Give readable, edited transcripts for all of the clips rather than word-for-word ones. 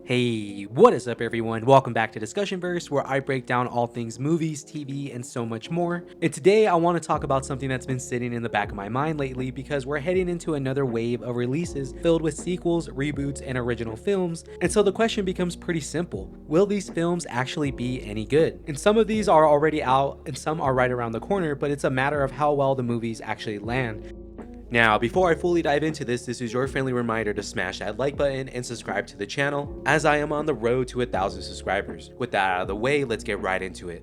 Hey, what is up everyone? Welcome back to DiscussionVerse, where I break down all things movies, TV, and so much more. And today I want to talk about something that's been sitting in the back of my mind lately because we're heading into another wave of releases filled with sequels, reboots, and original films. And so the question becomes pretty simple. Will these films actually be any good? And some of these are already out and some are right around the corner, but it's a matter of how well the movies actually land. Now, before I fully dive into this is your friendly reminder to smash that like button and subscribe to the channel, as I am on the road to 1,000 subscribers. With that out of the way, let's get right into it.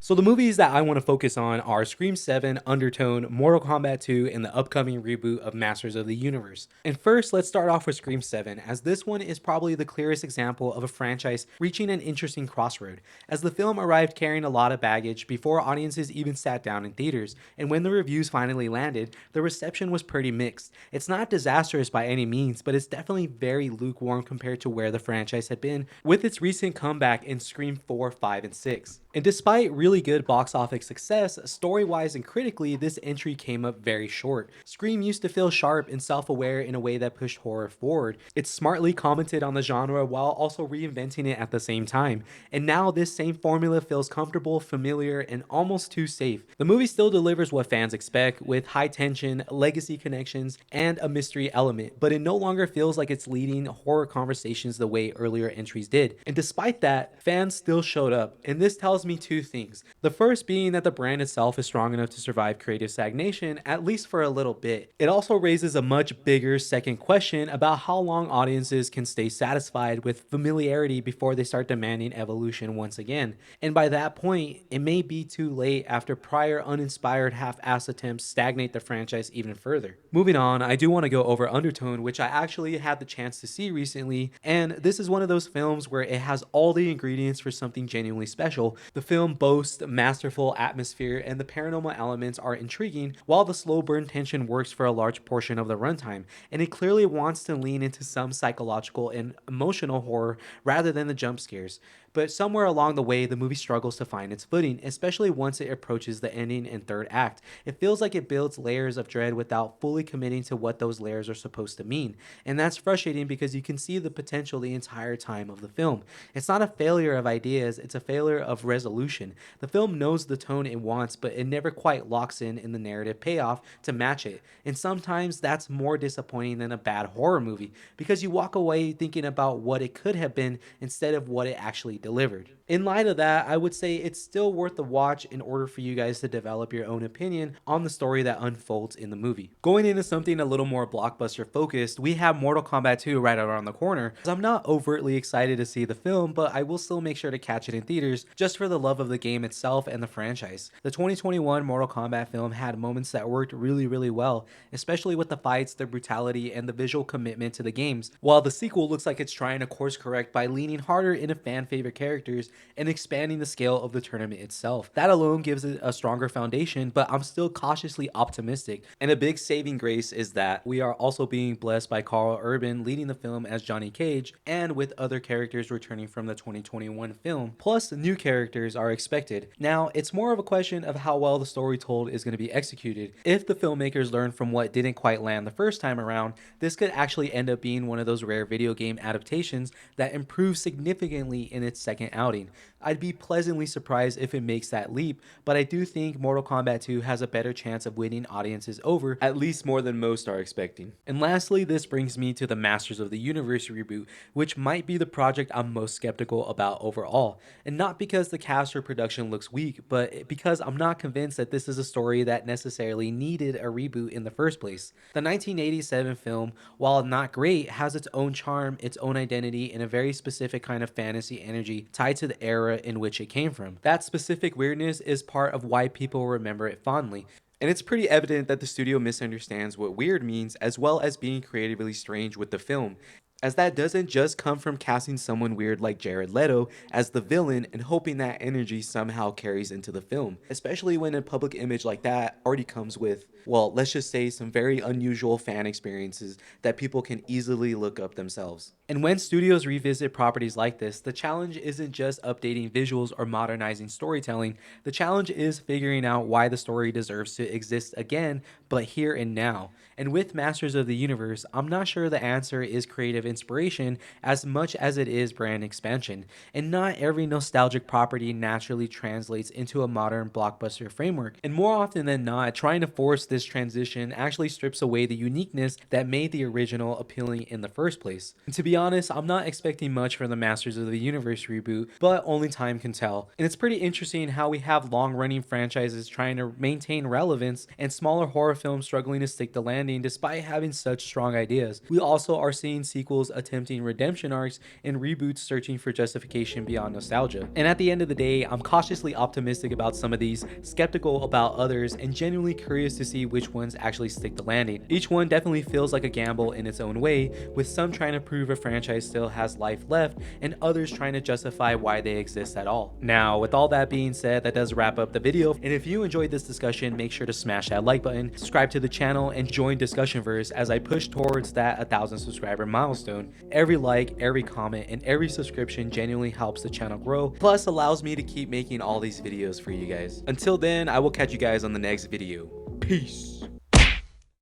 So the movies that I want to focus on are Scream 7, Undertone, Mortal Kombat 2, and the upcoming reboot of Masters of the Universe. And first, let's start off with Scream 7, as this one is probably the clearest example of a franchise reaching an interesting crossroad, as the film arrived carrying a lot of baggage before audiences even sat down in theaters, and when the reviews finally landed, the reception was pretty mixed. It's not disastrous by any means, but it's definitely very lukewarm compared to where the franchise had been with its recent comeback in Scream 4, 5, and 6. And despite really good box office success, story-wise and critically, this entry came up very short. Scream used to feel sharp and self-aware in a way that pushed horror forward. It smartly commented on the genre while also reinventing it at the same time. And now this same formula feels comfortable, familiar, and almost too safe. The movie still delivers what fans expect, with high tension, legacy connections, and a mystery element, but it no longer feels like it's leading horror conversations the way earlier entries did. And despite that, fans still showed up, and this tells me two things. The first being that the brand itself is strong enough to survive creative stagnation, at least for a little bit. It also raises a much bigger second question about how long audiences can stay satisfied with familiarity before they start demanding evolution once again. And by that point, it may be too late after prior uninspired half-assed attempts stagnate the franchise even further. Moving on, I do want to go over Undertone, which I actually had the chance to see recently, and this is one of those films where it has all the ingredients for something genuinely special. The film boasts masterful atmosphere and the paranormal elements are intriguing, while the slow burn tension works for a large portion of the runtime, and it clearly wants to lean into some psychological and emotional horror rather than the jump scares. But somewhere along the way, the movie struggles to find its footing, especially once it approaches the ending and third act. It feels like it builds layers of dread without fully committing to what those layers are supposed to mean. And that's frustrating because you can see the potential the entire time of the film. It's not a failure of ideas, it's a failure of resolution. The film knows the tone it wants, but it never quite locks in the narrative payoff to match it. And sometimes that's more disappointing than a bad horror movie, because you walk away thinking about what it could have been instead of what it actually delivered. In light of that, I would say it's still worth the watch in order for you guys to develop your own opinion on the story that unfolds in the movie. Going into something a little more blockbuster focused, we have Mortal Kombat 2 right around the corner. I'm not overtly excited to see the film, but I will still make sure to catch it in theaters just for the love of the game itself and the franchise. The 2021 Mortal Kombat film had moments that worked really well, especially with the fights, the brutality, and the visual commitment to the games, while the sequel looks like it's trying to course correct by leaning harder into fan favorite characters and expanding the scale of the tournament itself. That alone gives it a stronger foundation, but I'm still cautiously optimistic. And a big saving grace is that we are also being blessed by Carl Urban leading the film as Johnny Cage, and with other characters returning from the 2021 film, plus new characters are expected. Now, it's more of a question of how well the story told is going to be executed. If the filmmakers learn from what didn't quite land the first time around, this could actually end up being one of those rare video game adaptations that improves significantly in its second outing. I'd be pleasantly surprised if it makes that leap, but I do think Mortal Kombat 2 has a better chance of winning audiences over, at least more than most are expecting. And lastly, this brings me to the Masters of the Universe reboot, which might be the project I'm most skeptical about overall. And not because the cast or production looks weak, but because I'm not convinced that this is a story that necessarily needed a reboot in the first place. The 1987 film, while not great, has its own charm, its own identity, and a very specific kind of fantasy energy tied to the era in which it came from. That specific weirdness is part of why people remember it fondly. And it's pretty evident that the studio misunderstands what weird means, as well as being creatively strange with the film, as that doesn't just come from casting someone weird like Jared Leto as the villain and hoping that energy somehow carries into the film, especially when a public image like that already comes with, well, let's just say some very unusual fan experiences that people can easily look up themselves. And when studios revisit properties like this, the challenge isn't just updating visuals or modernizing storytelling. The challenge is figuring out why the story deserves to exist again, but here and now. And with Masters of the Universe, I'm not sure the answer is creative inspiration as much as it is brand expansion. And not every nostalgic property naturally translates into a modern blockbuster framework. And more often than not, trying to force this transition actually strips away the uniqueness that made the original appealing in the first place. And to be honest, I'm not expecting much from the Masters of the Universe reboot, but only time can tell. And it's pretty interesting how we have long-running franchises trying to maintain relevance and smaller horror films struggling to stick the landing despite having such strong ideas. We also are seeing sequels attempting redemption arcs and reboots searching for justification beyond nostalgia. And at the end of the day, I'm cautiously optimistic about some of these, skeptical about others, and genuinely curious to see which ones actually stick the landing. Each one definitely feels like a gamble in its own way, with some trying to prove a franchise still has life left and others trying to justify why they exist at all. Now, with all that being said, that does wrap up the video, and if you enjoyed this discussion, make sure to smash that like button, subscribe to the channel, and join DiscussionVerse as I push towards that 1,000 subscriber milestone. Every like, every comment, and every subscription genuinely helps the channel grow, plus allows me to keep making all these videos for you guys. Until then, I will catch you guys on the next video. Peace.